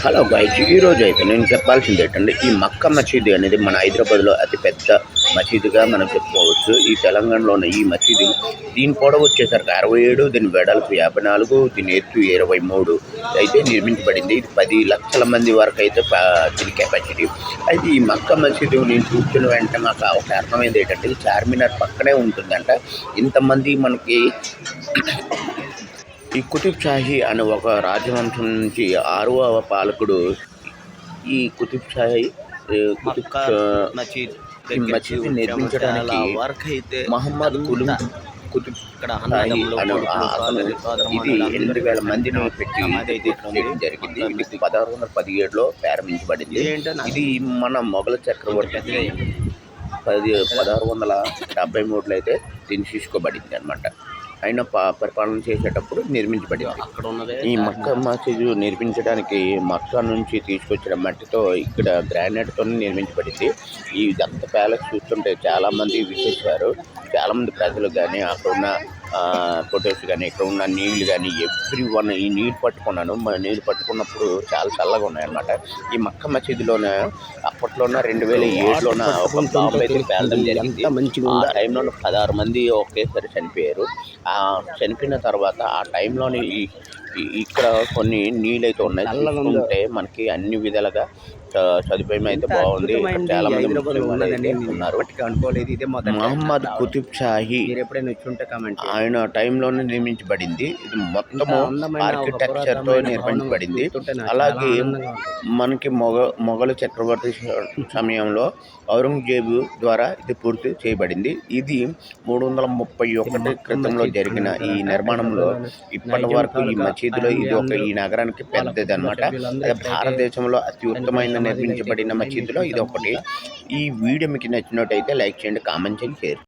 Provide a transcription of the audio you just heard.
Hello guys, ఈరోజు అయితే నేను చెప్పాల్సింది ఏంటంటే ఈ మక్కా మసీదు అనేది మన హైదరాబాద్లో అతి పెద్ద మసీదుగా మనం చెప్పుకోవచ్చు. ఈ తెలంగాణలో ఉన్న ఈ మసీదు దీని పొడవు వచ్చేసరికి 67, దీని వెడల్పు 54, దీని ఎత్తు 23 అయితే నిర్మించబడింది. ఇది 10 లక్షల మంది వరకు అయితే దీని కెపాసిటీ. అయితే ఈ మక్కా మసీదు నేను చూస్తున్న వెంటనే నాకు ఒక అర్థమైంది ఏంటంటే ఇది చార్మినార్ పక్కనే ఉంటుందంట. ఇంతమంది మనకి ఈ కుతుబ్ షాహీ అనే ఒక రాజవంశం నుంచి 6వ పాలకుడు ఈ కుతుబ్ షాహీ మసీద్ నిర్మించడానికి మహమ్మద్ కుతుబ్ షాహీ అనే ఇది 8,000 మందిని పెట్టి చేయడం జరిగింది. ఇది 1617లో ప్రారంభించబడింది. ఇది మన మొఘల్ చక్రవర్తి 1673లో అయితే దీన్ని తీసుకోబడింది అనమాట. ఆయన పరిపాలన చేసేటప్పుడు నిర్మించబడింది. ఈ మక్కా మసీదు నిర్మించడానికి మక్కా నుంచి తీసుకొచ్చిన మట్టితో ఇక్కడ గ్రానైట్తో నిర్మించబడింది. ఈ దత్త ప్యాలెస్ చూస్తుంటే చాలామంది విశేషారు. చాలామంది ప్రజలు కానీ అక్కడ ఉన్న ఫొటోస్ కానీ ఇక్కడ ఉన్న నీళ్ళు కానీ ఎవ్రీవన్ ఈ నీళ్ళు పట్టుకున్నాను. నీళ్ళు పట్టుకున్నప్పుడు చాలా చల్లగా ఉన్నాయన్నమాట. ఈ మక్కా మసీదులోనే అప్పట్లోన 2007లోన ఒక బాంబు అయితే పేలడం జరిగింది. ఆ టైంలో 16 మంది ఒకేసారి చనిపోయారు. చనిపోయిన తర్వాత ఆ టైంలోని ఇక్కడ కొన్ని నీళ్ళు అయితే ఉన్నాయి. చూసుకుంటే మనకి అన్ని విధాలుగా సదుపాయం అయితే బాగుంది. చాలా మంది ఉన్నారు. మహమ్మద్ కుతుబ్ షాహీ ఆయన టైంలోనే నిర్మించబడింది. ఇది మొత్తము ఆర్కిటెక్చర్తో నిర్మించబడింది. అలాగే మనకి మొఘల్ చక్రవర్తి సమయంలో ఔరంగజేబు ద్వారా ఇది పూర్తి చేయబడింది. ఇది 331 క్రితంలో జరిగిన ఈ నిర్మాణంలో ఇప్పటి వరకు ఈ మసీదులో ఇది ఈ నగరానికి పెద్దది అనమాట. భారతదేశంలో అతి ఉత్తమైన నిర్మించబడిన మసీదులో ఇది ఒకటి. ఈ వీడియో మీకు నచ్చినట్టయితే లైక్ చేయండి, కామెంట్ చేయండి, షేర్.